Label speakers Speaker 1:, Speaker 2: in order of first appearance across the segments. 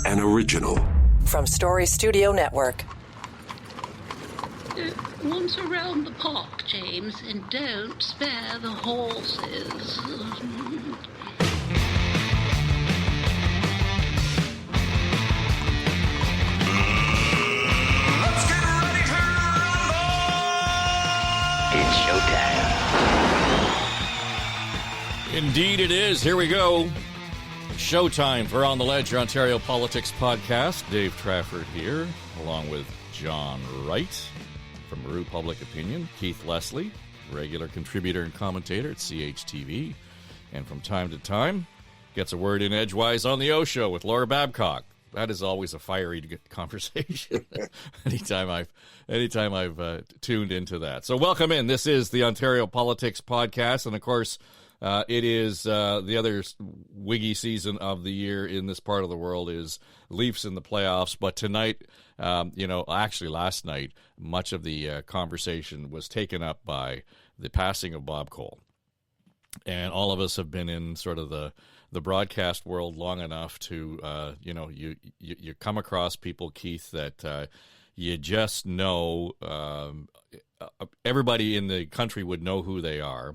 Speaker 1: an original.
Speaker 2: From Story Studio Network.
Speaker 3: Once around the park, James, and don't spare the horses.
Speaker 4: Let's get ready to rumble! It's showtime.
Speaker 5: Indeed it is. Here we go. Showtime for On the Ledge, your Ontario Politics Podcast. Dave Trafford here, along with John Wright from Rue Public Opinion, Keith Leslie, regular contributor and commentator at CHTV, and from time to time gets a word in edgewise on the O Show with Laura Babcock. That is always a fiery conversation anytime I've tuned into that. So welcome in. This is the Ontario Politics Podcast, and of course, it is the other wiggy season of the year in this part of the world is Leafs in the playoffs. But tonight, actually last night, much of the conversation was taken up by the passing of Bob Cole. And all of us have been in sort of the broadcast world long enough to, you come across people, Keith, that you just know everybody in the country would know who they are.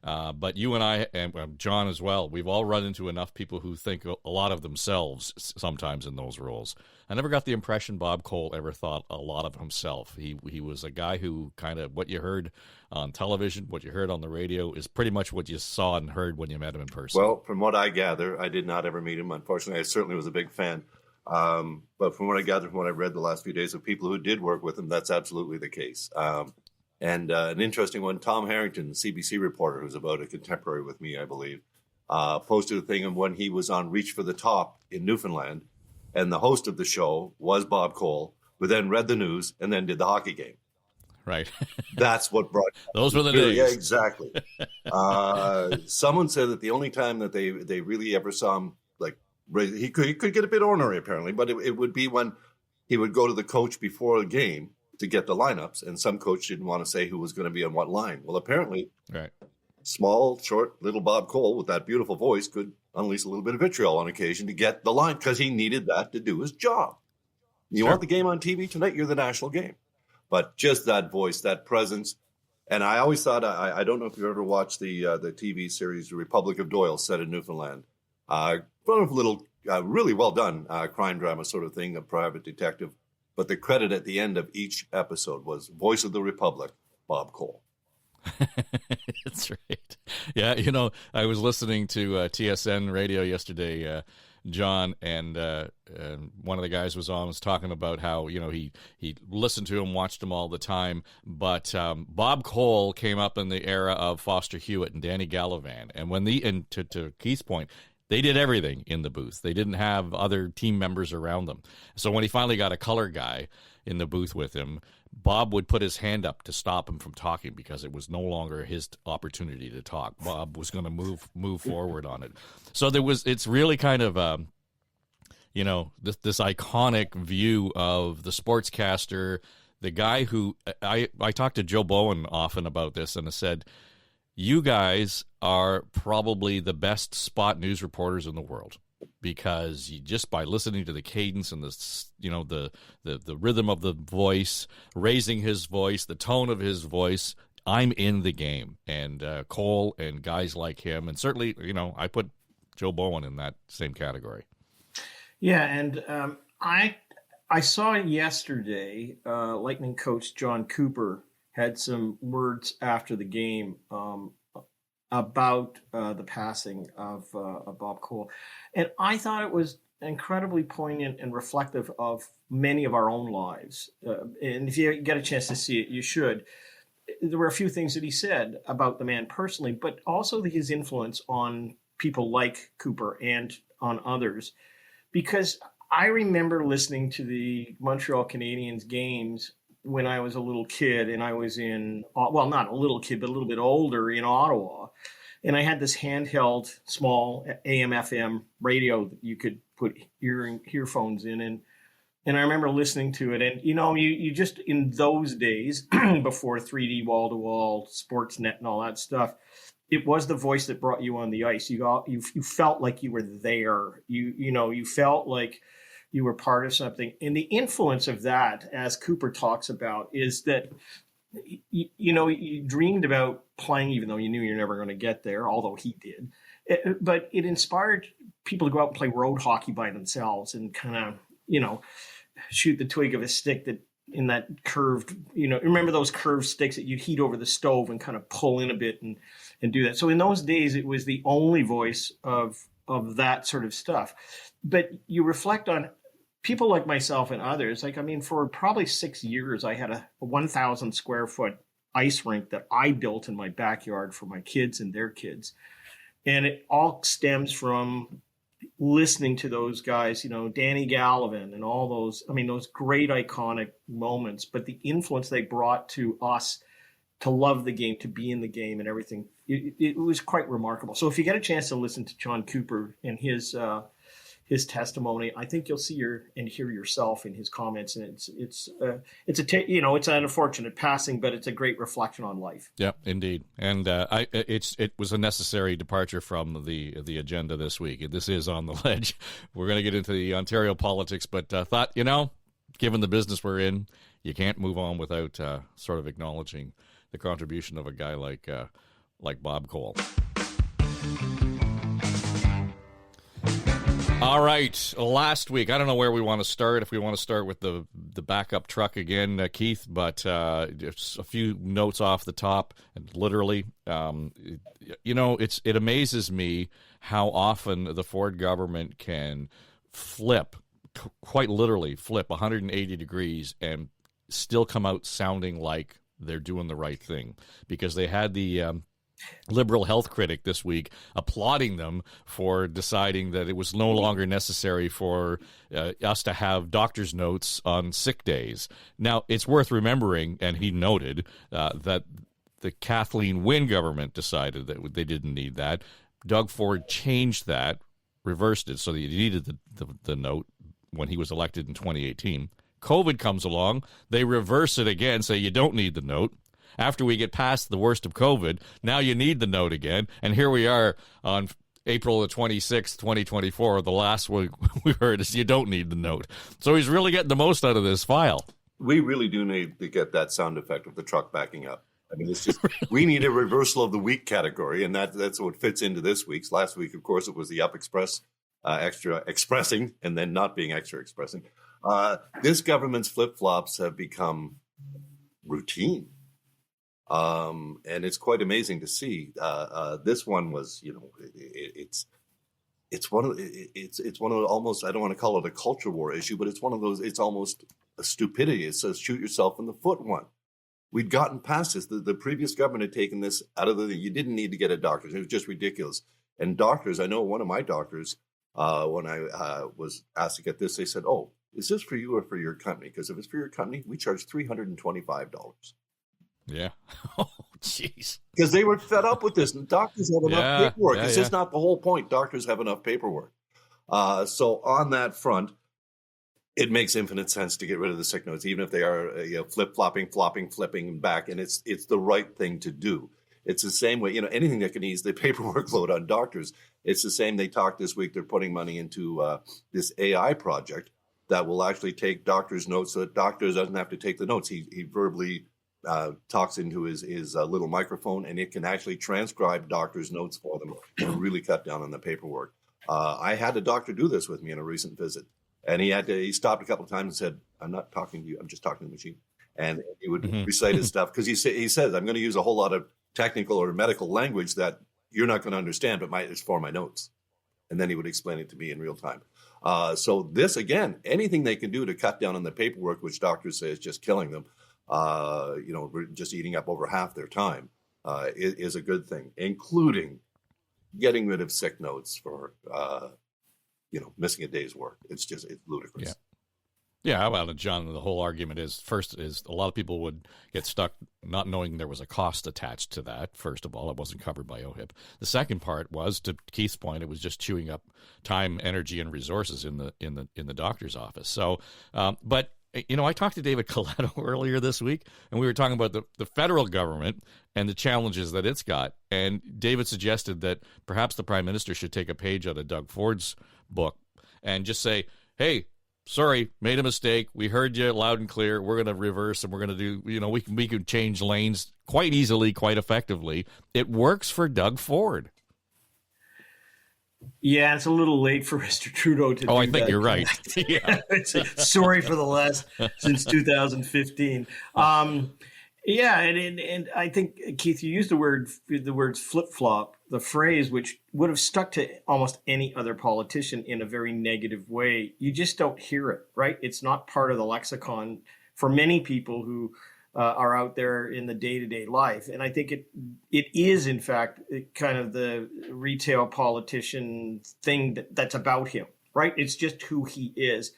Speaker 5: But you and I, and John as well, we've all run into enough people who think a lot of themselves sometimes in those roles. I never got the impression Bob Cole ever thought a lot of himself. He was a guy who kind of, what you heard on television, what you heard on the radio, is pretty much what you saw and heard when you met him in person.
Speaker 6: Well, from what I gather, I did not ever meet him. Unfortunately, I certainly was a big fan. But from what I gathered, from what I've read the last few days of people who did work with him, that's absolutely the case. And an interesting one, Tom Harrington, the CBC reporter, who's about a contemporary with me, I believe, posted a thing of when he was on Reach for the Top in Newfoundland. And the host of the show was Bob Cole, who then read the news and then did the hockey game.
Speaker 5: Right.
Speaker 6: That's what brought
Speaker 5: those were the days.
Speaker 6: Yeah, exactly. Someone said that the only time that they really ever saw him, like, he could get a bit ornery, apparently, but it would be when he would go to the coach before a game to get the lineups, and some coach didn't want to say who was going to be on what line. Well, apparently,
Speaker 5: right.
Speaker 6: Small, short, little Bob Cole with that beautiful voice could unleash a little bit of vitriol on occasion to get the line because he needed that to do his job. You want the game on TV tonight? You're the national game. But just that voice, that presence. And I always thought, I don't know if you've ever watched the TV series The Republic of Doyle set in Newfoundland. Little, really well done crime drama sort of thing, a private detective. But the credit at the end of each episode was Voice of the Republic, Bob Cole.
Speaker 5: That's right. Yeah, I was listening to TSN radio yesterday, John, and one of the guys was talking about how, he listened to him, watched him all the time, but Bob Cole came up in the era of Foster Hewitt and Danny Gallivan, and to Keith's point, they did everything in the booth. They didn't have other team members around them. So when he finally got a color guy in the booth with him, Bob would put his hand up to stop him from talking because it was no longer his opportunity to talk. Bob was going to move forward on it. So it's really kind of, this iconic view of the sportscaster, the guy who, I talked to Joe Bowen often about this and I said, you guys are probably the best spot news reporters in the world because you just by listening to the cadence and the rhythm of the voice, raising his voice, the tone of his voice, I'm in the game. And Cole and guys like him, and certainly, I put Joe Bowen in that same category.
Speaker 7: Yeah, and I saw yesterday Lightning coach John Cooper had some words after the game about the passing of Bob Cole. And I thought it was incredibly poignant and reflective of many of our own lives. And if you get a chance to see it, you should. There were a few things that he said about the man personally, but also his influence on people like Cooper and on others. Because I remember listening to the Montreal Canadiens games when I was a little kid, and I was not a little kid, but a little bit older in Ottawa. And I had this handheld, small AM/FM radio that you could put earphones in. And I remember listening to it. And, you just, in those days, before 3D wall-to-wall, Sportsnet and all that stuff, it was the voice that brought you on the ice. You felt like you were there. You felt like you were part of something. And the influence of that, as Cooper talks about, is that, you dreamed about playing, even though you knew you're never going to get there, although he did. But it inspired people to go out and play road hockey by themselves and kind of, shoot the twig of a stick that in that curved, remember those curved sticks that you'd heat over the stove and kind of pull in a bit and do that. So in those days, it was the only voice of that sort of stuff. But you reflect on people like myself and others, for probably 6 years, I had a 1,000 square foot ice rink that I built in my backyard for my kids and their kids. And it all stems from listening to those guys, Danny Gallivan and all those, those great iconic moments, but the influence they brought to us to love the game, to be in the game and everything, it was quite remarkable. So if you get a chance to listen to John Cooper and his testimony, I think you'll see and hear yourself in his comments, and it's an unfortunate passing, but it's a great reflection on life.
Speaker 5: Yeah, indeed, and it was a necessary departure from the agenda this week. This is On the Ledge. We're going to get into the Ontario politics, but thought given the business we're in, you can't move on without sort of acknowledging the contribution of a guy like Bob Cole. All right, last week, I don't know where we want to start, if we want to start with the backup truck again, Keith, but just a few notes off the top, and literally, it amazes me how often the Ford government can quite literally flip 180 degrees and still come out sounding like they're doing the right thing, because they had the liberal health critic this week applauding them for deciding that it was no longer necessary for us to have doctor's notes on sick days. Now, it's worth remembering, and he noted that the Kathleen Wynne government decided that they didn't need that. Doug Ford changed that, reversed it so that you needed the note when he was elected in 2018. COVID comes along, they reverse it again, say you don't need the note. After we get past the worst of COVID, now you need the note again. And here we are on April the 26th, 2024. The last we heard is you don't need the note. So he's really getting the most out of this file.
Speaker 6: We really do need to get that sound effect of the truck backing up. It's just, we need a reversal of the week category, and that's what fits into this week's. Last week, of course, it was the up express, extra expressing, and then not being extra expressing. This government's flip-flops have become routine. And it's quite amazing to see. This one was, it's one of almost, I don't want to call it a culture war issue, but it's one of those, it's almost a stupidity. It says shoot yourself in the foot one. We'd gotten past this. The previous government had taken this out of you didn't need to get a doctor. It was just ridiculous. And doctors, I know one of my doctors, when I was asked to get this, they said, "Oh, is this for you or for your company? Because if it's for your company, we charge $325.
Speaker 5: Yeah. Oh, jeez.
Speaker 6: Because they were fed up with this. And doctors have enough paperwork. This is not the whole point. Doctors have enough paperwork. So on that front, it makes infinite sense to get rid of the sick notes, even if they are flip-flopping, flopping, flipping back. And it's the right thing to do. It's the same way, anything that can ease the paperwork load on doctors. It's the same. They talked this week. They're putting money into this AI project that will actually take doctors' notes so that doctors doesn't have to take the notes. He verbally talks into his little microphone, and it can actually transcribe doctors' notes for them and really cut down on the paperwork. I had a doctor do this with me in a recent visit, and he stopped a couple of times and said, "I'm not talking to you. I'm just talking to the machine." And he would recite his stuff because he says, "I'm going to use a whole lot of technical or medical language that you're not going to understand, but it's for my notes." And then he would explain it to me in real time. So this, again, anything they can do to cut down on the paperwork, which doctors say is just killing them, just eating up over half their time, is a good thing, including getting rid of sick notes for, missing a day's work. It's ludicrous.
Speaker 5: Yeah. Yeah, well, John, the whole argument is, first is a lot of people would get stuck not knowing there was a cost attached to that. First of all, it wasn't covered by OHIP. The second part was, to Keith's point, it was just chewing up time, energy, and resources in the doctor's office. So, but I talked to David Coletto earlier this week, and we were talking about the federal government and the challenges that it's got. And David suggested that perhaps the Prime Minister should take a page out of Doug Ford's book and just say, hey, sorry, made a mistake. We heard you loud and clear. We're going to reverse, and we're going to do, we can change lanes quite easily, quite effectively. It works for Doug Ford.
Speaker 7: Yeah, it's a little late for Mr. Trudeau to do that.
Speaker 5: I think you're right. Yeah.
Speaker 7: Sorry for the last since 2015. Yeah, and I think, Keith, you used the words flip-flop, the phrase which would have stuck to almost any other politician in a very negative way. You just don't hear it, right? It's not part of the lexicon for many people who are out there in the day-to-day life. And I think it is, in fact, kind of the retail politician thing that's about him, right? It's just who he is.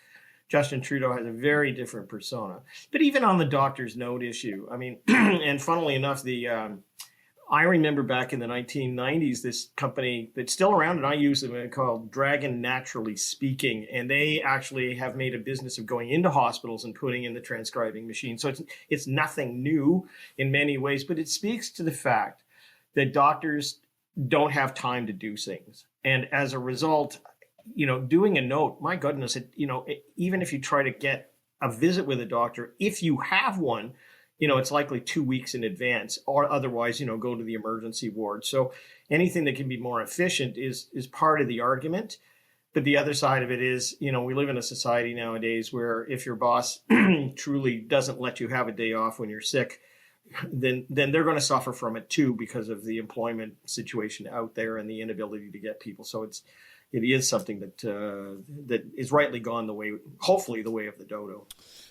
Speaker 7: Justin Trudeau has a very different persona. But even on the doctor's note issue, I mean, and funnily enough, I remember back in the 1990s, this company that's still around, and I use them, called Dragon Naturally Speaking, and they actually have made a business of going into hospitals and putting in the transcribing machine. So it's nothing new in many ways, but it speaks to the fact that doctors don't have time to do things. And as a result, doing a note, my goodness, even if you try to get a visit with a doctor, if you have one, it's likely 2 weeks in advance, or otherwise, go to the emergency ward. So anything that can be more efficient is part of the argument. But the other side of it is, we live in a society nowadays where if your boss truly doesn't let you have a day off when you're sick, then they're going to suffer from it too, because of the employment situation out there and the inability to get people. So it is something that is rightly gone hopefully the way of the dodo.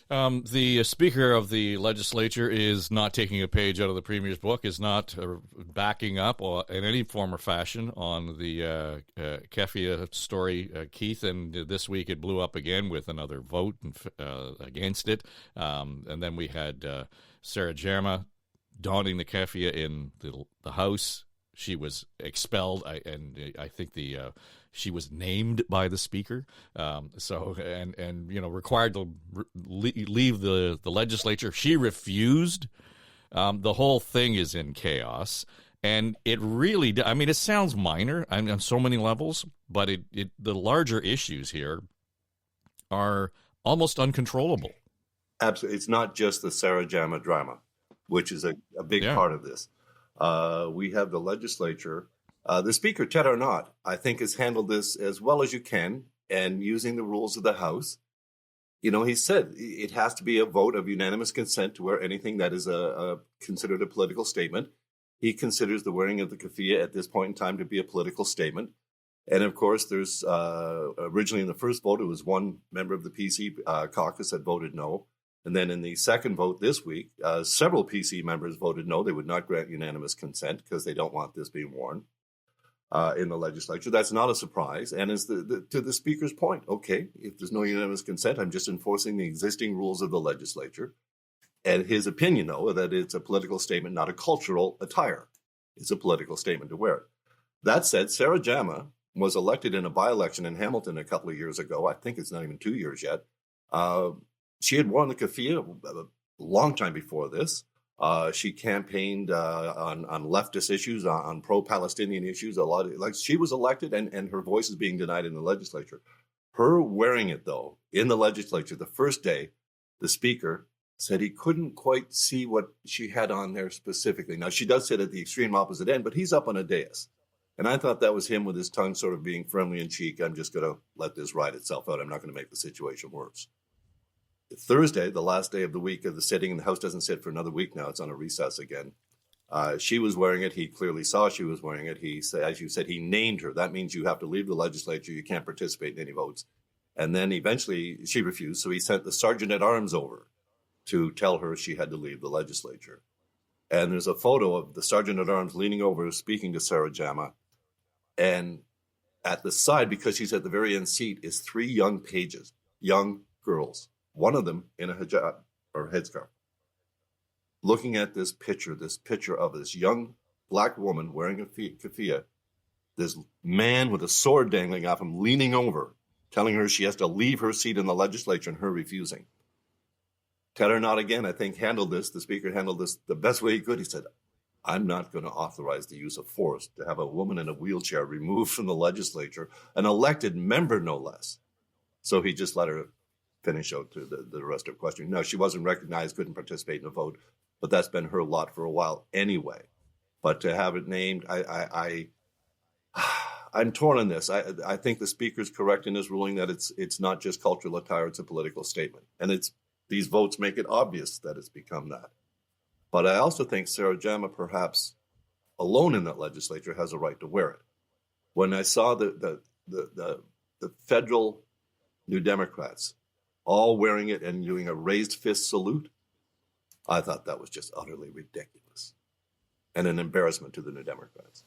Speaker 5: The Speaker of the Legislature is not taking a page out of the Premier's book, is not backing up in any form or fashion on the Kefia story, Keith, and this week it blew up again with another vote against it. And then we had Sarah Jama donning the Kefia in the House. She was expelled, and I think she was named by the Speaker, required to leave the legislature. She refused. The whole thing is in chaos, and it really. I mean, it sounds minor on so many levels, but the larger issues here are almost uncontrollable.
Speaker 6: Absolutely, it's not just the Sarah Jama drama, which is a big part of this. We have the legislature. The Speaker, Ted or not, I think has handled this as well as you can, and using the rules of the House. He said it has to be a vote of unanimous consent to wear anything that is considered a political statement. He considers the wearing of the keffiyeh at this point in time to be a political statement. And of course, there's originally in the first vote, it was one member of the PC caucus that voted no. And then in the second vote this week, several PC members voted no. They would not grant unanimous consent because they don't want this being worn in the legislature. That's not a surprise. And as to the Speaker's point, okay, if there's no unanimous consent, I'm just enforcing the existing rules of the legislature. And his opinion, though, that it's a political statement, not a cultural attire. It's a political statement to wear it. That said, Sarah Jama was elected in a by-election in Hamilton a couple of years ago. I think it's not even 2 years yet. She had worn the keffiyeh a long time before this. She campaigned on leftist issues, on pro-Palestinian issues. She was elected, and her voice is being denied in the legislature. Her wearing it, though, in the legislature, the first day, the Speaker said he couldn't quite see what she had on there specifically. Now, she does sit at the extreme opposite end, but he's up on a dais. And I thought that was him with his tongue sort of being firmly in cheek. I'm just going to let this ride itself out. I'm not going to make the situation worse. Thursday, the last day of the week of the sitting, and the House doesn't sit for another week now. It's on a recess again. She was wearing it. He clearly saw she was wearing it. He said, as you said, he named her. That means you have to leave the legislature. You can't participate in any votes. And then eventually she refused. So he sent the sergeant at arms over to tell her she had to leave the legislature. And there's a photo of the sergeant at arms leaning over, speaking to Sarah Jama. And at the side, because she's at the very end seat, is 3 young pages, young girls. One of them in a hijab or headscarf, looking at this picture of this young black woman wearing a keffiyeh, this man with a sword dangling off him, leaning over, telling her she has to leave her seat in the legislature, and her refusing. Ted or not, again, I think the Speaker handled this the best way he could. He said, I'm not going to authorize the use of force to have a woman in a wheelchair removed from the legislature, an elected member, no less. So he just let her finish out the rest of the question. No, she wasn't recognized, couldn't participate in the vote, but that's been her lot for a while anyway. But to have it named, I'm torn on this. I think the speaker's correct in his ruling that it's not just cultural attire, it's a political statement. And these votes make it obvious that it's become that. But I also think Sarah Jama, perhaps alone in that legislature, has a right to wear it. When I saw the federal New Democrats all wearing it and doing a raised fist salute, I thought that was just utterly ridiculous and an embarrassment to the New Democrats.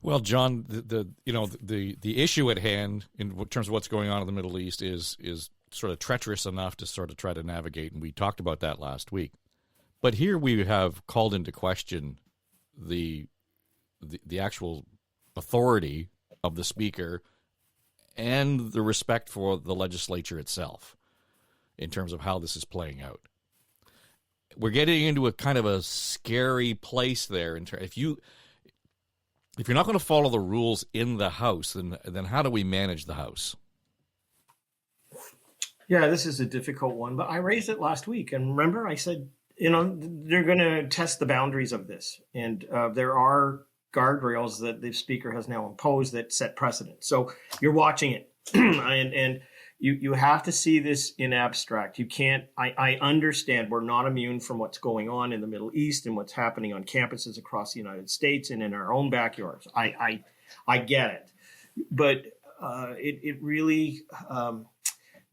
Speaker 5: Well, John, the issue at hand in terms of what's going on in the Middle East is sort of treacherous enough to sort of try to navigate, and we talked about that last week. But here we have called into question the actual authority of the speaker and the respect for the legislature itself in terms of how this is playing out. We're getting into a kind of a scary place there. If you're not going to follow the rules in the House, then how do we manage the House?
Speaker 7: Yeah, this is a difficult one, but I raised it last week. And remember, I said, they're going to test the boundaries of this. And there are guardrails that the speaker has now imposed that set precedent. So you're watching it. and you have to see this in abstract. You can't, I understand we're not immune from what's going on in the Middle East and what's happening on campuses across the United States and in our own backyards. I get it. But it really,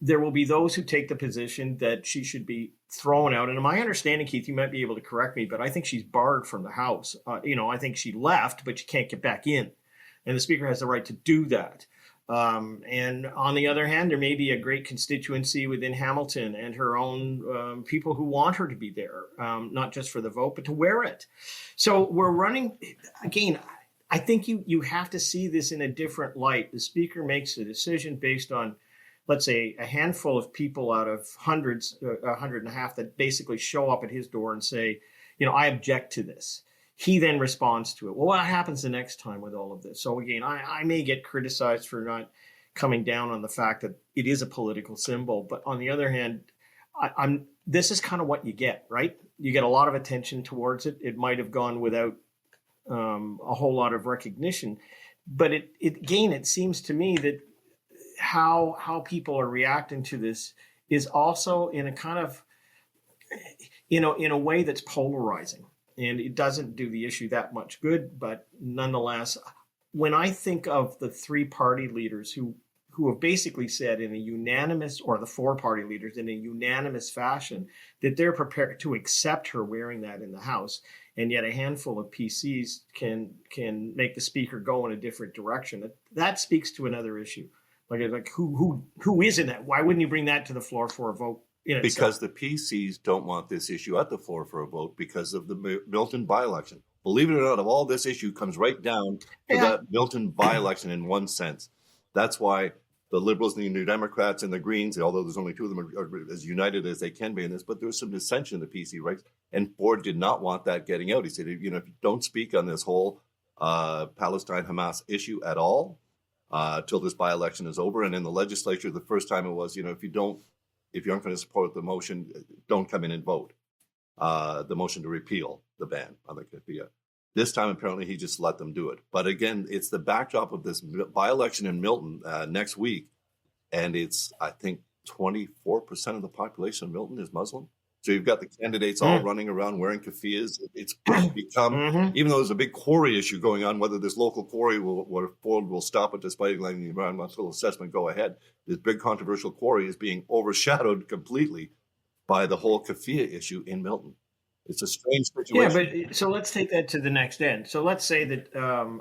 Speaker 7: there will be those who take the position that she should be thrown out. And in my understanding, Keith, you might be able to correct me, but I think she's barred from the House. I think she left, but she can't get back in. And the speaker has the right to do that. And on the other hand, there may be a great constituency within Hamilton and her own people who want her to be there, not just for the vote, but to wear it. So we're running, again, I think you have to see this in a different light. The speaker makes a decision based on, let's say, a handful of people out of hundreds, 150, that basically show up at his door and say, I object to this. He then responds to it. Well, what happens the next time with all of this? So again, I may get criticized for not coming down on the fact that it is a political symbol. But on the other hand, this is kind of what you get, right? You get a lot of attention towards it. It might have gone without a whole lot of recognition. But it seems to me that how people are reacting to this is also in a kind of, in a way that's polarizing. And it doesn't do the issue that much good, but nonetheless, when I think of the three party leaders who have basically said in a unanimous, or the four party leaders in a unanimous fashion, that they're prepared to accept her wearing that in the House, and yet a handful of PCs can make the speaker go in a different direction, that speaks to another issue. Like who is in that? Why wouldn't you bring that to the floor for a vote?
Speaker 6: Because the PCs don't want this issue at the floor for a vote because of the Milton by-election. Believe it or not, of all this issue comes right down to that Milton by-election in one sense. That's why the Liberals and the New Democrats and the Greens, although there's only two of them, are as united as they can be in this, but there's some dissension in the PC ranks. And Ford did not want that getting out. He said, if you don't speak on this whole Palestine-Hamas issue at all till this by-election is over. And in the legislature, the first time it was, if you aren't going to support the motion, don't come in and vote. The motion to repeal the ban on the kafia. This time, apparently, he just let them do it. But again, it's the backdrop of this by-election in Milton next week. And it's, I think, 24% of the population of Milton is Muslim. So you've got the candidates all running around wearing kafiyas. It's become, even though there's a big quarry issue going on, whether this local quarry will stop it despite letting the environmental assessment go ahead, this big controversial quarry is being overshadowed completely by the whole kafia issue in Milton. It's a strange situation.
Speaker 7: Yeah, but so let's take that to the next end. So let's say that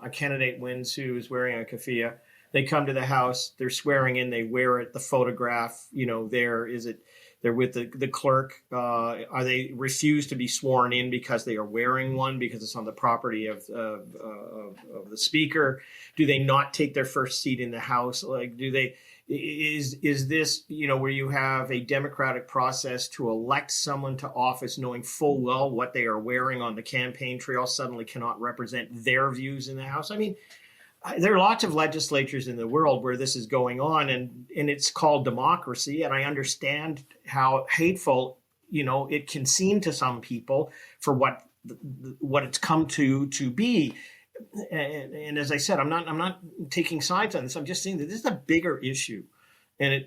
Speaker 7: a candidate wins who is wearing a kafia. They come to the House, they're swearing in, they wear it, the photograph, they're with the clerk. Are they refuse to be sworn in because they are wearing one because it's on the property of the speaker? Do they not take their first seat in the House? Is this where you have a democratic process to elect someone to office knowing full well what they are wearing on the campaign trail suddenly cannot represent their views in the House? I mean, there are lots of legislatures in the world where this is going on, and it's called democracy. And I understand how hateful, it can seem to some people for what it's come to be. And as I said, I'm not taking sides on this. I'm just saying that this is a bigger issue, and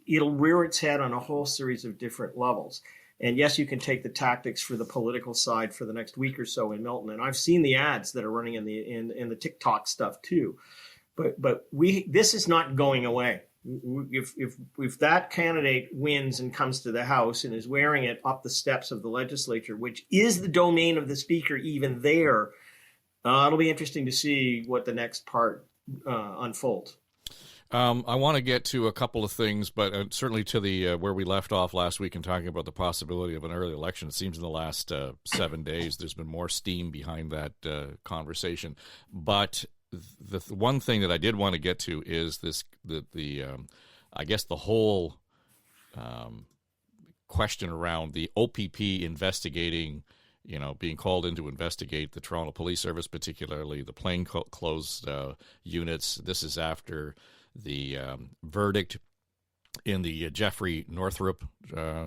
Speaker 7: it'll rear its head on a whole series of different levels. And yes, you can take the tactics for the political side for the next week or so in Milton. And I've seen the ads that are running in the TikTok stuff too. But this is not going away. If that candidate wins and comes to the House and is wearing it up the steps of the legislature, which is the domain of the speaker, even there, it'll be interesting to see what the next part unfolds.
Speaker 5: I want to get to a couple of things, but certainly to the where we left off last week in talking about the possibility of an early election. It seems in the last 7 days there's been more steam behind that conversation. But the one thing that I did want to get to is I guess the whole question around the OPP investigating, being called in to investigate the Toronto Police Service, particularly the plainclothes units. This is after the verdict in the Jeffery Northrup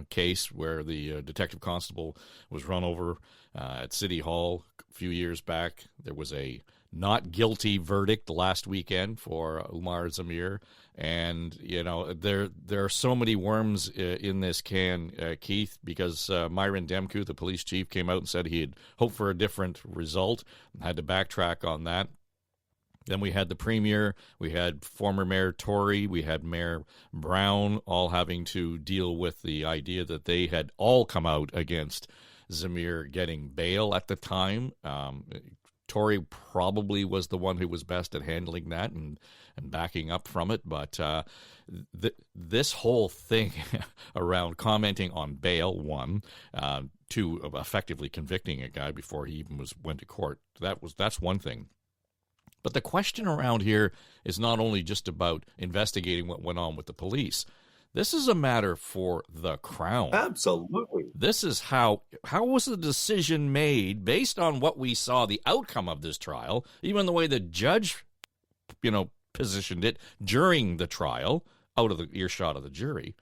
Speaker 5: case, where the detective constable was run over at City Hall a few years back. There was a not guilty verdict last weekend for Umar Zumeer. And, there are so many worms in this can, Keith, because Myron Demku, the police chief, came out and said he had hoped for a different result and had to backtrack on that. Then we had the premier, we had former Mayor Tory, we had Mayor Brown, all having to deal with the idea that they had all come out against Zumeer getting bail at the time. Tory probably was the one who was best at handling that and backing up from it. But this whole thing around commenting on bail, one, two, effectively convicting a guy before he even went to court, that's one thing. But the question around here is not only just about investigating what went on with the police. This is a matter for the Crown.
Speaker 6: Absolutely.
Speaker 5: This is how was the decision made based on what we saw, the outcome of this trial, even the way the judge, positioned it during the trial, out of the earshot of the jury.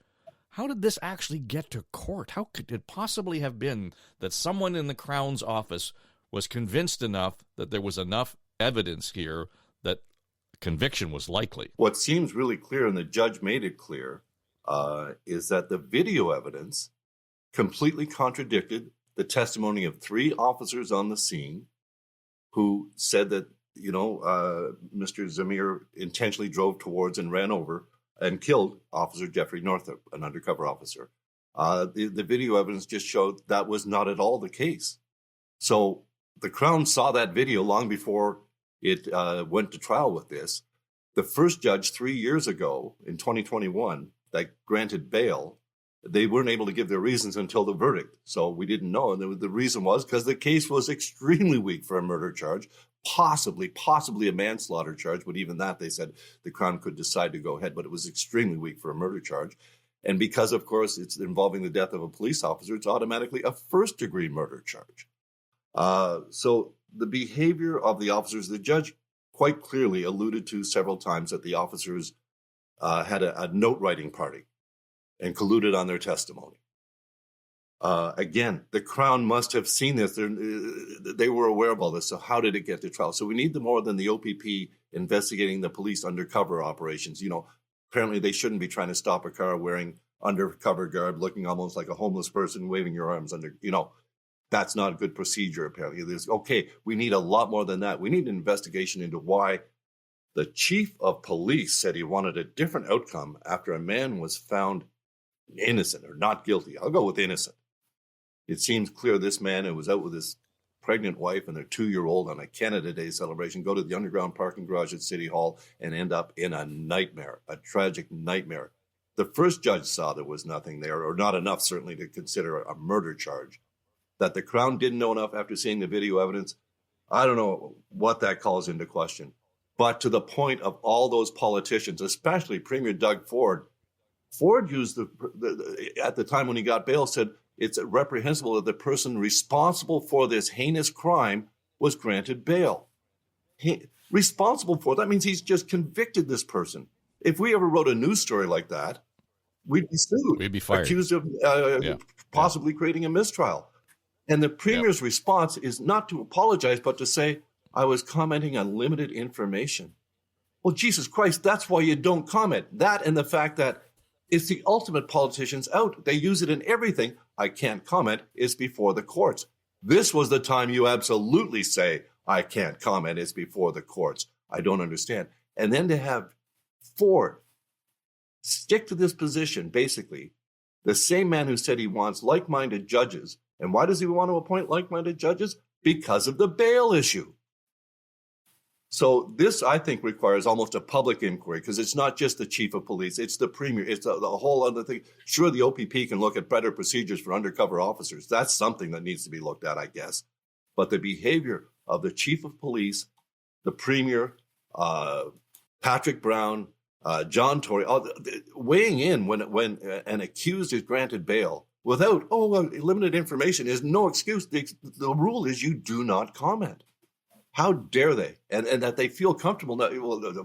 Speaker 5: How did this actually get to court? How could it possibly have been that someone in the Crown's office was convinced enough that there was enough evidence here that conviction was likely?
Speaker 6: What seems really clear, and the judge made it clear, is that the video evidence completely contradicted the testimony of 3 officers on the scene who said that, Mr. Zumeer intentionally drove towards and ran over and killed Officer Jeffery Northrup, an undercover officer. The video evidence just showed that was not at all the case. So the Crown saw that video long before it went to trial with this. The first judge 3 years ago in 2021 that granted bail, they weren't able to give their reasons until the verdict. So we didn't know. And the reason was because the case was extremely weak for a murder charge, possibly a manslaughter charge. But even that, they said the Crown could decide to go ahead. But it was extremely weak for a murder charge. And because, of course, it's involving the death of a police officer, it's automatically a first-degree murder charge. So the behavior of the officers, the judge quite clearly alluded to several times that the officers had a note-writing party and colluded on their testimony. Again, the Crown must have seen this. They were aware of all this. So how did it get to trial? So we need more than the OPP investigating the police undercover operations. Apparently they shouldn't be trying to stop a car wearing undercover garb, looking almost like a homeless person, waving your arms under, That's not a good procedure, apparently. We need a lot more than that. We need an investigation into why the chief of police said he wanted a different outcome after a man was found innocent or not guilty. I'll go with innocent. It seems clear this man who was out with his pregnant wife and their 2-year-old on a Canada Day celebration, go to the underground parking garage at City Hall and end up in a nightmare, a tragic nightmare. The first judge saw there was nothing there, or not enough certainly to consider a murder charge. That the Crown didn't know enough after seeing the video evidence, I don't know what that calls into question. But to the point of all those politicians, especially Premier Doug Ford used at the time when he got bail, said it's reprehensible that the person responsible for this heinous crime was granted bail. responsible for. That means he's just convicted this person. If we ever wrote a news story like that, we'd be sued.
Speaker 5: We'd be fired.
Speaker 6: Accused of possibly creating a mistrial. And the Premier's response is not to apologize, but to say, I was commenting on limited information. Well, Jesus Christ, that's why you don't comment. That and the fact that it's the ultimate politicians out. They use it in everything. I can't comment. It's before the courts. This was the time you absolutely say, I can't comment. It's before the courts. I don't understand. And then to have Ford stick to this position, basically, the same man who said he wants like-minded judges. And why does he want to appoint like-minded judges? Because of the bail issue. So this, I think, requires almost a public inquiry, because it's not just the chief of police, it's the Premier, it's the whole other thing. Sure, the OPP can look at better procedures for undercover officers. That's something that needs to be looked at, I guess. But the behavior of the chief of police, the Premier, Patrick Brown, John Tory, weighing in when an accused is granted bail without, limited information is no excuse. The rule is you do not comment. How dare they? And that they feel comfortable.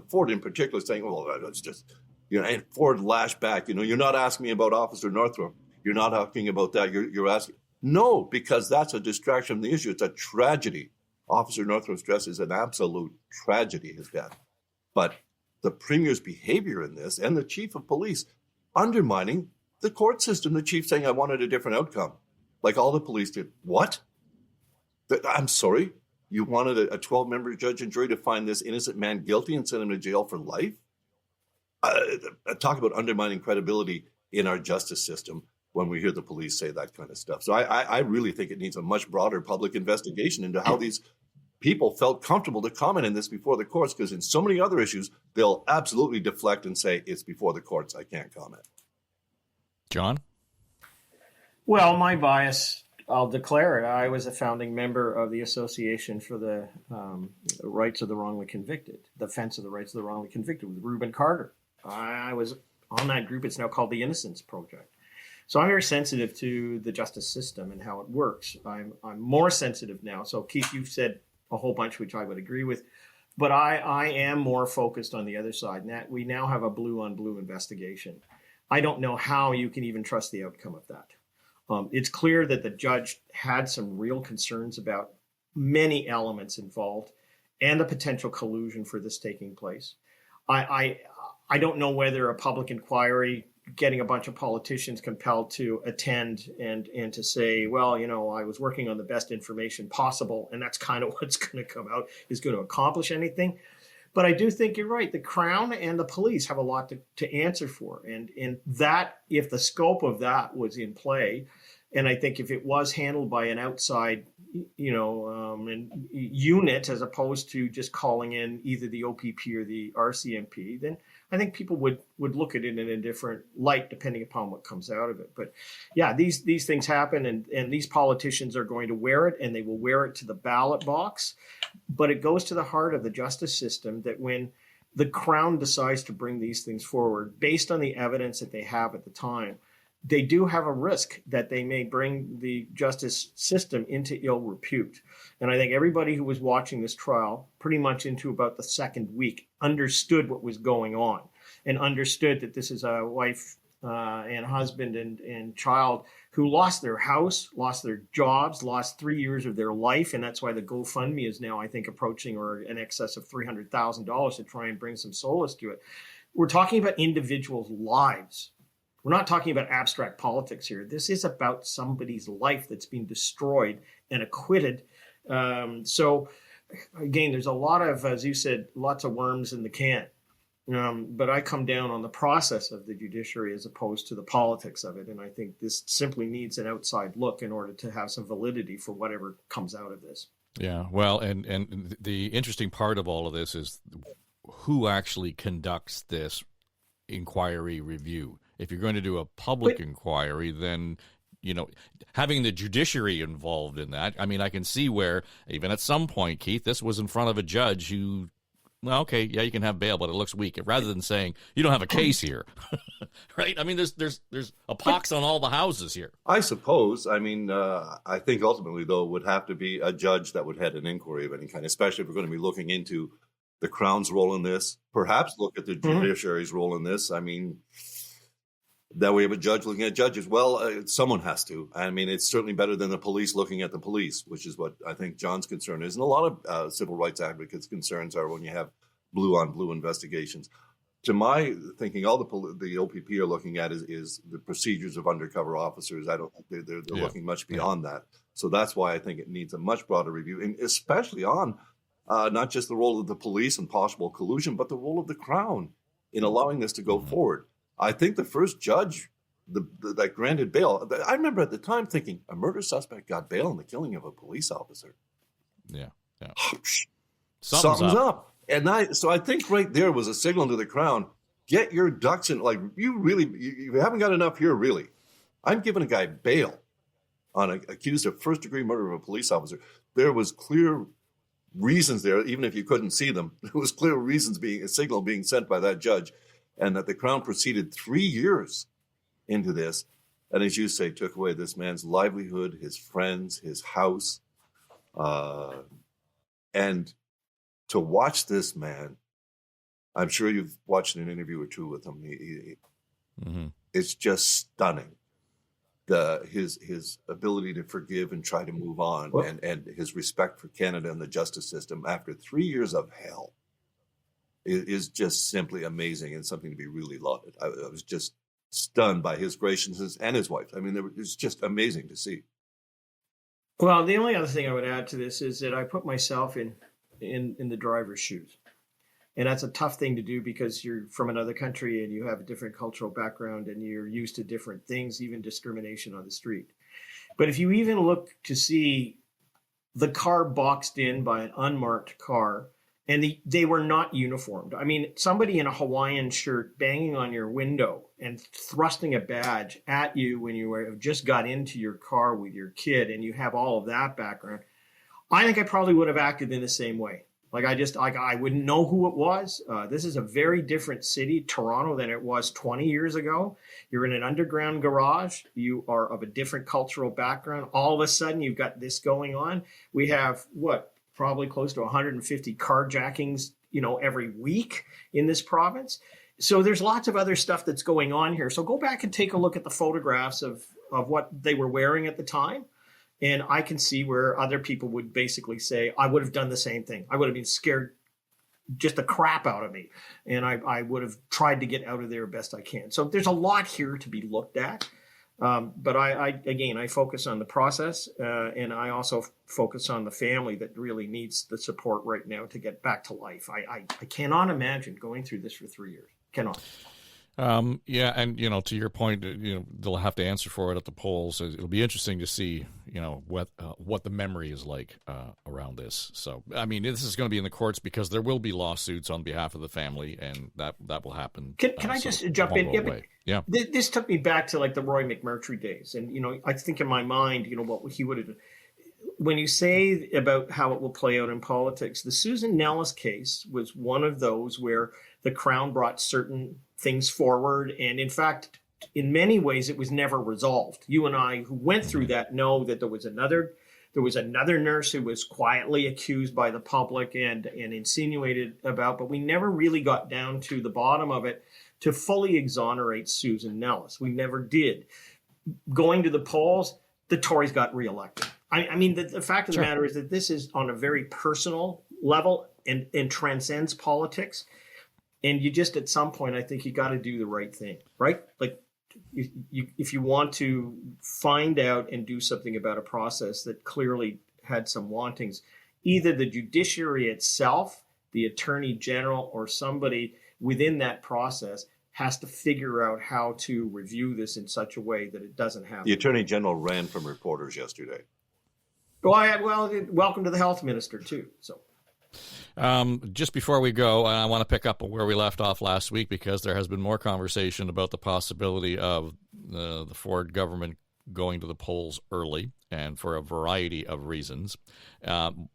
Speaker 6: Ford in particular saying, it's just, and Ford lashed back, you're not asking me about Officer Northrup. You're not asking about that. You're asking. No, because that's a distraction from the issue. It's a tragedy. Officer Northrup's death is an absolute tragedy, his death. But the Premier's behavior in this and the chief of police undermining the court system, the chief saying, I wanted a different outcome, like all the police did. What? I'm sorry? You wanted a 12-member judge and jury to find this innocent man guilty and send him to jail for life? Talk about undermining credibility in our justice system when we hear the police say that kind of stuff. So I really think it needs a much broader public investigation into how these people felt comfortable to comment in this before the courts, because in so many other issues, they'll absolutely deflect and say, it's before the courts, I can't comment.
Speaker 5: John?
Speaker 7: Well, my bias, I'll declare it. I was a founding member of the Association for the Rights of the Wrongly Convicted, Defense of the Rights of the Wrongly Convicted, with Reuben Carter. I was on that group. It's now called the Innocence Project. So I'm very sensitive to the justice system and how it works. I'm more sensitive now. So Keith, you've said a whole bunch, which I would agree with, but I am more focused on the other side. And that we now have a blue on blue investigation. I don't know how you can even trust the outcome of that. It's clear that the judge had some real concerns about many elements involved and the potential collusion for this taking place. I don't know whether a public inquiry, getting a bunch of politicians compelled to attend and to say, well, I was working on the best information possible, and that's kind of what's going to come out, is going to accomplish anything. But I do think you're right. The Crown and the police have a lot to answer for. And that, if the scope of that was in play, and I think if it was handled by an outside, unit, as opposed to just calling in either the OPP or the RCMP, then I think people would look at it in a different light, depending upon what comes out of it. But yeah, these things happen, and these politicians are going to wear it, and they will wear it to the ballot box. But it goes to the heart of the justice system that when the Crown decides to bring these things forward, based on the evidence that they have at the time, they do have a risk that they may bring the justice system into ill repute. And I think everybody who was watching this trial, pretty much into about the second week, understood what was going on and understood that this is a wife and husband and child who lost their house, lost their jobs, lost 3 years of their life. And that's why the GoFundMe is now, I think, approaching or in excess of $300,000 to try and bring some solace to it. We're talking about individuals' lives. We're not talking about abstract politics here. This is about somebody's life that's been destroyed and acquitted. So, again, there's a lot of, as you said, lots of worms in the can. But I come down on the process of the judiciary as opposed to the politics of it. And I think this simply needs an outside look in order to have some validity for whatever comes out of this.
Speaker 5: Yeah, well, and the interesting part of all of this is who actually conducts this inquiry review. If you're going to do a public inquiry, then, having the judiciary involved in that, I mean, I can see where even at some point, Keith, this was in front of a judge who, well, okay, yeah, you can have bail, but it looks weak. Rather than saying, you don't have a case here, right? I mean, there's a pox on all the houses here.
Speaker 6: I suppose. I mean, I think ultimately, though, it would have to be a judge that would head an inquiry of any kind, especially if we're going to be looking into the Crown's role in this, perhaps look at the judiciary's role in this. I mean, that we have a judge looking at judges. Well, someone has to. I mean, it's certainly better than the police looking at the police, which is what I think John's concern is. And a lot of civil rights advocates' concerns are when you have blue-on-blue investigations. To my thinking, all the OPP are looking at is the procedures of undercover officers. I don't think they're looking much beyond that. So that's why I think it needs a much broader review, and especially on not just the role of the police and possible collusion, but the role of the Crown in allowing this to go forward. I think the first judge that granted bail, I remember at the time thinking, a murder suspect got bail in the killing of a police officer.
Speaker 5: Yeah.
Speaker 6: Something's up. And I think right there was a signal to the Crown, get your ducks in. Like, you haven't got enough here, really. I'm giving a guy bail accused of first-degree murder of a police officer. There was clear reasons there, even if you couldn't see them. There was clear reasons a signal being sent by that judge, and that the Crown proceeded 3 years into this, and as you say, took away this man's livelihood, his friends, his house, and to watch this man, I'm sure you've watched an interview or two with him. It's just stunning. His ability to forgive and try to move on, and his respect for Canada and the justice system after 3 years of hell is just simply amazing and something to be really lauded. I was just stunned by his graciousness and his wife. I mean, it's just amazing to see.
Speaker 7: Well, the only other thing I would add to this is that I put myself in the driver's shoes. And that's a tough thing to do because you're from another country and you have a different cultural background and you're used to different things, even discrimination on the street. But if you even look to see the car boxed in by an unmarked car, and they were not uniformed. I mean, somebody in a Hawaiian shirt banging on your window and thrusting a badge at you when you just got into your car with your kid and you have all of that background, I think I probably would have acted in the same way. I wouldn't know who it was. This is a very different city, Toronto, than it was 20 years ago. You're in an underground garage. You are of a different cultural background. All of a sudden, you've got this going on. We have, probably close to 150 carjackings, every week in this province. So there's lots of other stuff that's going on here. So go back and take a look at the photographs of what they were wearing at the time. And I can see where other people would basically say, I would have done the same thing. I would have been scared just the crap out of me. And I would have tried to get out of there best I can. So there's a lot here to be looked at. But I focus on the process, and I also focus on the family that really needs the support right now to get back to life. I cannot imagine going through this for 3 years. Cannot.
Speaker 5: And to your point, they'll have to answer for it at the polls. It'll be interesting to see, what the memory is like around this. So, I mean, this is going to be in the courts because there will be lawsuits on behalf of the family, and that will happen.
Speaker 7: Can I just jump in?
Speaker 5: Yeah.
Speaker 7: This took me back to like the Roy McMurtry days, and I think in my mind, what he would have done. When you say about how it will play out in politics, the Susan Nellis case was one of those where the Crown brought certain things forward. And in fact, in many ways, it was never resolved. You and I who went through that know that there was another nurse who was quietly accused by the public and insinuated about, but we never really got down to the bottom of it to fully exonerate Susan Nellis. We never did. Going to the polls, the Tories got reelected. I mean, the fact of the matter is that this is on a very personal level and transcends politics. And you just, at some point, I think you got to do the right thing, right? Like, if you want to find out and do something about a process that clearly had some wantings, either the judiciary itself, the attorney general, or somebody within that process has to figure out how to review this in such a way that it doesn't happen.
Speaker 6: The attorney general ran from reporters yesterday.
Speaker 7: Well, welcome to the health minister, too. So.
Speaker 5: Just before we go, I want to pick up where we left off last week because there has been more conversation about the possibility of the Ford government going to the polls early and for a variety of reasons. Sabrina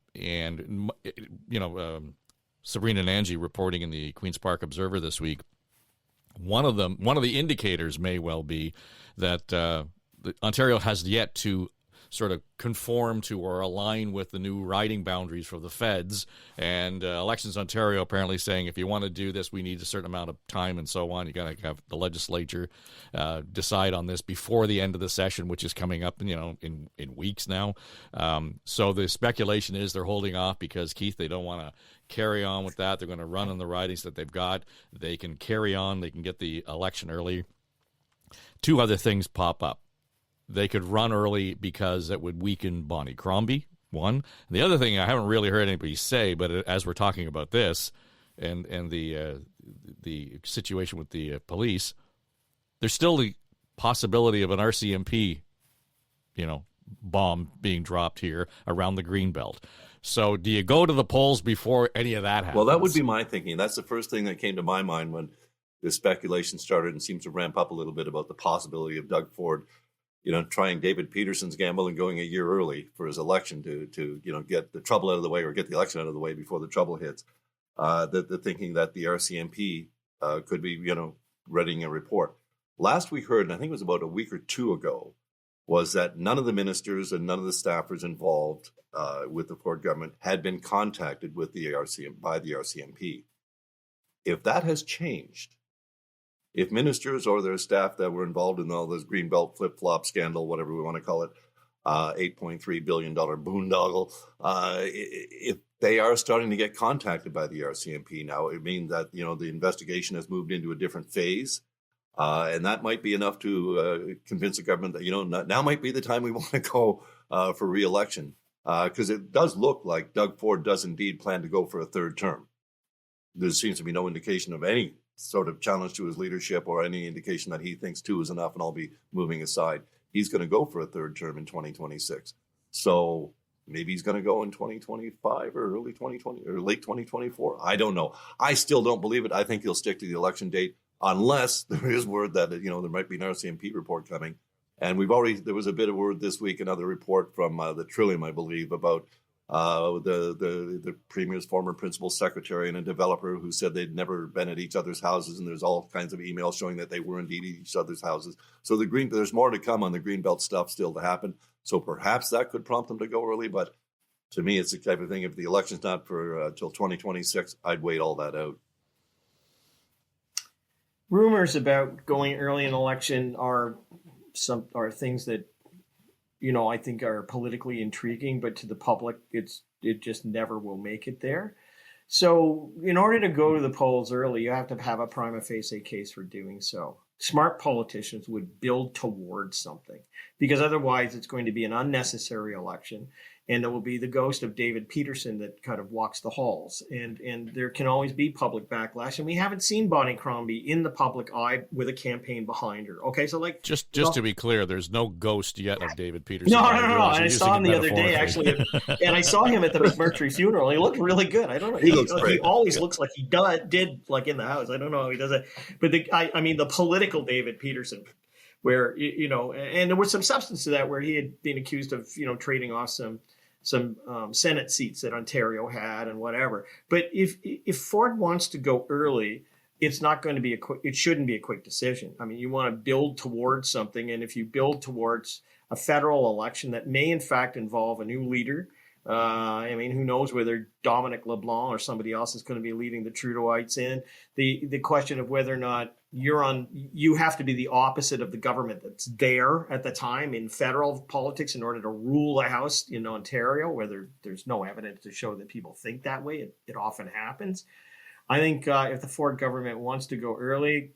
Speaker 5: Nanji reporting in the Queen's Park Observer this week, one of the indicators may well be that Ontario has yet to sort of conform to or align with the new riding boundaries for the feds. And Elections Ontario apparently saying if you want to do this, we need a certain amount of time and so on. You got to have the legislature decide on this before the end of the session, which is coming up, in weeks now. So the speculation is they're holding off because, Keith, they don't want to carry on with that. They're going to run on the ridings that they've got. They can carry on. They can get the election early. Two other things pop up. They could run early because it would weaken Bonnie Crombie, one. The other thing I haven't really heard anybody say, but as we're talking about this and the situation with the police, there's still the possibility of an RCMP, bomb being dropped here around the Greenbelt. So do you go to the polls before any of that happens?
Speaker 6: Well, that would be my thinking. That's the first thing that came to my mind when the speculation started and seems to ramp up a little bit about the possibility of Doug Ford, trying David Peterson's gamble and going a year early for his election to get the trouble out of the way or get the election out of the way before the trouble hits. The thinking that the RCMP could be, readying a report. Last we heard, and I think it was about a week or two ago, was that none of the ministers and none of the staffers involved with the Ford government had been contacted by the RCMP. If that has changed, if ministers or their staff that were involved in all this Greenbelt flip-flop scandal, whatever we want to call it, $8.3 billion boondoggle, if they are starting to get contacted by the RCMP now, it means that, the investigation has moved into a different phase. And that might be enough to convince the government that, now might be the time we want to go for re-election. Because it does look like Doug Ford does indeed plan to go for a third term. There seems to be no indication of any sort of challenge to his leadership or any indication that he thinks two is enough and I'll be moving aside. He's going to go for a third term in 2026. So maybe he's going to go in 2025 or early 2020 or late 2024. I don't know. I still don't believe it. I think he'll stick to the election date unless there is word that, there might be an RCMP report coming. And there was a bit of word this week, another report from the Trillium, I believe, about the Premier's former principal secretary and a developer who said they'd never been at each other's houses, and there's all kinds of emails showing that they were indeed at each other's houses. So there's more to come on the Greenbelt stuff still to happen. So perhaps that could prompt them to go early, but to me, it's the type of thing, if the election's not for till 2026, I'd wait all that out.
Speaker 7: Rumors about going early in election are things that I think are politically intriguing, but to the public, it just never will make it there. So in order to go to the polls early, you have to have a prima facie case for doing so. Smart politicians would build towards something, because otherwise it's going to be an unnecessary election, and it will be the ghost of David Peterson that kind of walks the halls. And there can always be public backlash. And we haven't seen Bonnie Crombie in the public eye with a campaign behind her. Okay, so just
Speaker 5: to be clear, there's no ghost yet of David Peterson.
Speaker 7: No. And I saw him the other day, actually, and I saw him at the McMurtry funeral. He looked really good. I don't know. He looks great. He always looks like he did like in the house. I don't know how he does it. But the political David Peterson, where, and there was some substance to that, where he had been accused of, trading off some Senate seats that Ontario had and whatever. But if Ford wants to go early, it's not going to be it shouldn't be a quick decision. I mean, you want to build towards something. And if you build towards a federal election that may in fact involve a new leader, who knows whether Dominic LeBlanc or somebody else is going to be leading the Trudeauites in. The question of whether or not you have to be the opposite of the government that's there at the time in federal politics in order to rule the House in Ontario, whether there's no evidence to show that people think that way. It often happens. I think if the Ford government wants to go early,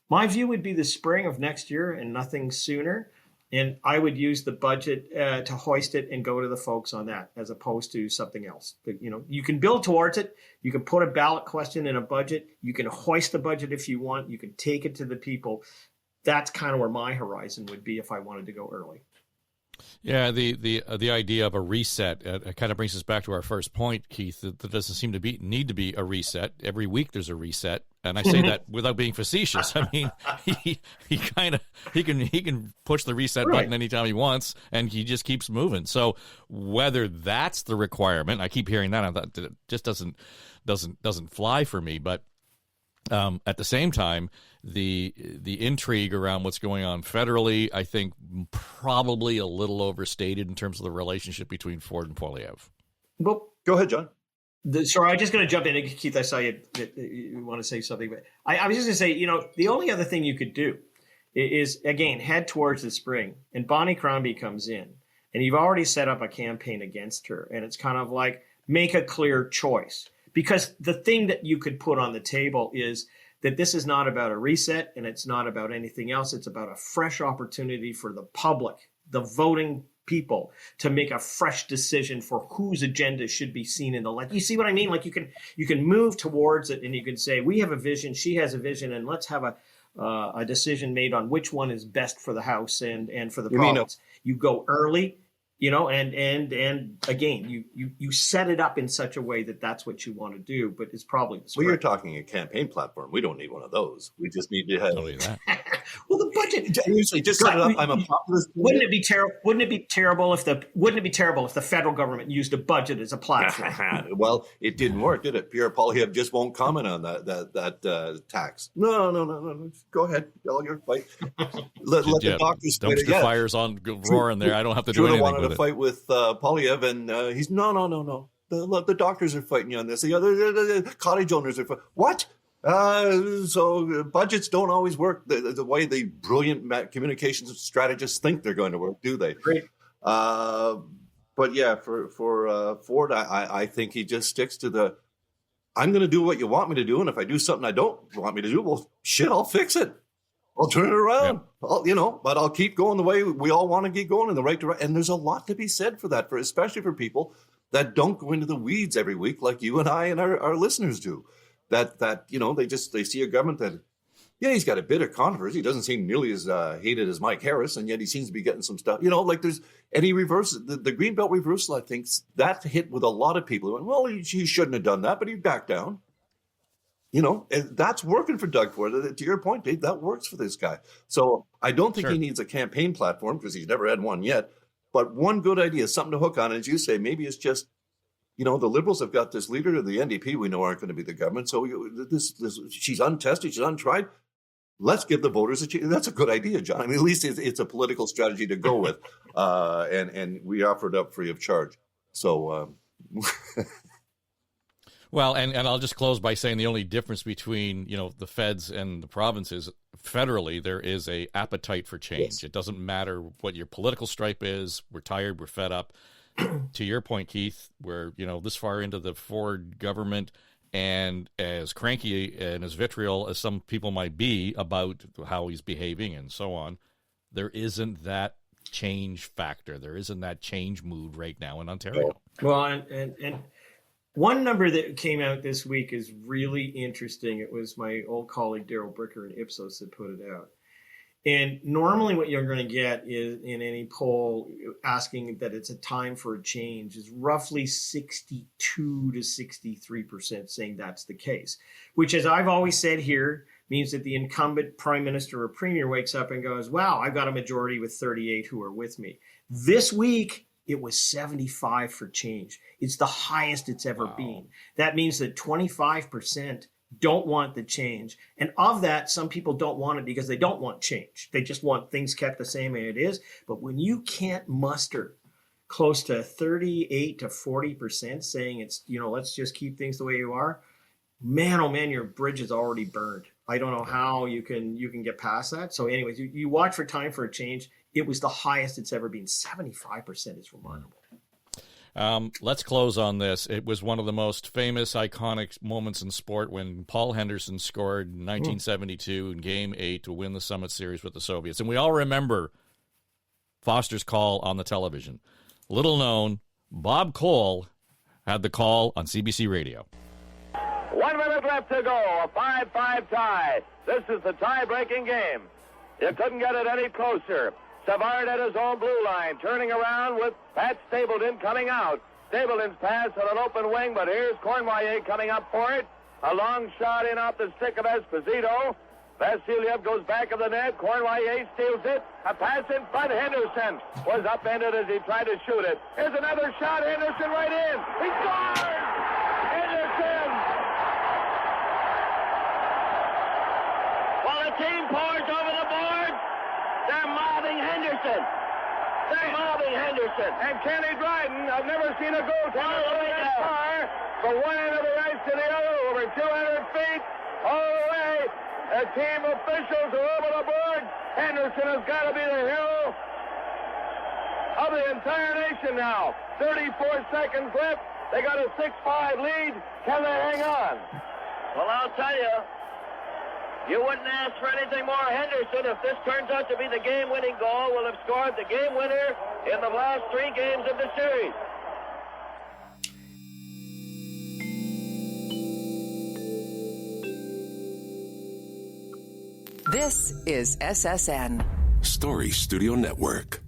Speaker 7: my view would be the spring of next year and nothing sooner. And I would use the budget to hoist it and go to the folks on that, as opposed to something else. But, you can build towards it. You can put a ballot question in a budget. You can hoist the budget if you want. You can take it to the people. That's kind of where my horizon would be if I wanted to go early.
Speaker 5: Yeah, the idea of a reset kind of brings us back to our first point, Keith. That there doesn't seem to need to be a reset. Every week there's a reset, and I say that without being facetious. I mean, he can push the reset button anytime he wants, and he just keeps moving. So whether that's the requirement, I keep hearing that. I thought it just doesn't fly for me. But At the same time, the intrigue around what's going on federally, I think, probably a little overstated in terms of the relationship between Ford and Poilievre.
Speaker 7: Well,
Speaker 6: Go ahead, John.
Speaker 7: sorry, I'm just going to jump in. Keith, I saw you want to say something, but I was just going to say, the only other thing you could do is, again, head towards the spring, and Bonnie Crombie comes in, and you've already set up a campaign against her, and it's kind of like, make a clear choice. Because the thing that you could put on the table is that this is not about a reset, and it's not about anything else. It's about a fresh opportunity for the public, the voting people, to make a fresh decision for whose agenda should be seen in the light. You see what I mean? Like, you can move towards it, and you can say, we have a vision, she has a vision, and let's have a decision made on which one is best for the House and for the province. You go early. And again, you set it up in such a way that that's what you want to do, but it's probably the
Speaker 6: Well, you're talking a campaign platform. We don't need one of those. We just need to have.
Speaker 7: Well, the budget.
Speaker 6: Usually, just set it up. I'm a populist.
Speaker 7: Wouldn't it be terrible? Wouldn't it be terrible if the federal government used a budget as a platform?
Speaker 6: Well, it didn't work, did it? Pierre Poilievre just won't comment on that tax. No. Go ahead. Tell your fight. Let the doctors fight it.
Speaker 5: Dumpster fires on roaring there. I don't have to do anything with it.
Speaker 6: Fight with Poilievre, and he's no. The doctors are fighting you on this. The other cottage owners are fighting. What? So budgets don't always work the way the brilliant communications strategists think they're going to work, do they?
Speaker 7: Great.
Speaker 6: But yeah, for Ford, I think he just sticks to the, I'm going to do what you want me to do, and if I do something I don't want me to do, well, shit, I'll fix it. I'll turn it around. Yep. But I'll keep going the way we all want to keep going in the right direction. And there's a lot to be said for that, especially for people that don't go into the weeds every week like you and I and our listeners do. That they see a government that, he's got a bit of controversy. He doesn't seem nearly as hated as Mike Harris, and yet he seems to be getting some stuff. And he reverses the Greenbelt reversal. I think that hit with a lot of people who went, well, he shouldn't have done that, but he backed down. And that's working for Doug Ford. To your point, Dave, that works for this guy. So I don't think he needs a campaign platform because he's never had one yet. But one good idea, something to hook on, as you say, maybe it's just, the Liberals have got this leader of the NDP we know aren't going to be the government. So she's untested, she's untried. Let's give the voters a chance. That's a good idea, John. I mean, at least it's a political strategy to go with. And we offered up free of charge. So...
Speaker 5: Well, and I'll just close by saying the only difference between, the feds and the provinces, federally, there is a appetite for change. Yes. It doesn't matter what your political stripe is. We're tired. We're fed up. To your point, Keith, we're, this far into the Ford government, and as cranky and as vitriol as some people might be about how he's behaving and so on, there isn't that change factor. There isn't that change mood right now in Ontario.
Speaker 7: Well, and one number that came out this week is really interesting. It was my old colleague Daryl Bricker in Ipsos that put it out. And normally what you're going to get is in any poll asking that it's a time for a change is roughly 62 to 63% saying that's the case, which, as I've always said here, means that the incumbent prime minister or premier wakes up and goes, wow, I've got a majority with 38 who are with me. This week, it was 75 for change. It's the highest it's ever been. That means that 25% don't want the change. And of that, some people don't want it because they don't want change. They just want things kept the same way it is. But when you can't muster close to 38 to 40% saying it's, let's just keep things the way you are, man, oh man, your bridge is already burned. I don't know how you can get past that. So anyways, you watch for time for a change. It was the highest it's ever been. 75% is remarkable.
Speaker 5: Let's close on this. It was one of the most famous, iconic moments in sport when Paul Henderson scored in 1972 in Game 8 to win the Summit Series with the Soviets. And we all remember Foster's call on the television. Little known, Bob Cole had the call on CBC Radio.
Speaker 1: 1 minute left to go, a 5-5 tie. This is the tie-breaking game. You couldn't get it any closer. Savard at his own blue line, turning around with Pat Stapleton coming out. Stapleton's pass on an open wing, but here's Cornwallier coming up for it. A long shot in off the stick of Esposito. Vasiliev goes back of the net. Cornwallier steals it. A pass in front. Henderson was upended as he tried to shoot it. Here's another shot. Henderson right in. He scores! Henderson! team pours over the board. They're mobbing Henderson. They're mobbing Henderson. And Kenny Dryden, I've never seen a goaltender go that far from one end of the ice to the other, over 200 feet, all the way. The team officials are over the board. Henderson has got to be the hero of the entire nation now. 34 seconds left. They got a 6-5 lead. Can they hang on? Well, I'll tell you, you wouldn't ask for anything more. Henderson, if this turns out to be the game-winning goal, will have scored the game winner in the last 3 games of the series.
Speaker 2: This is SSN.
Speaker 8: Story Studio Network.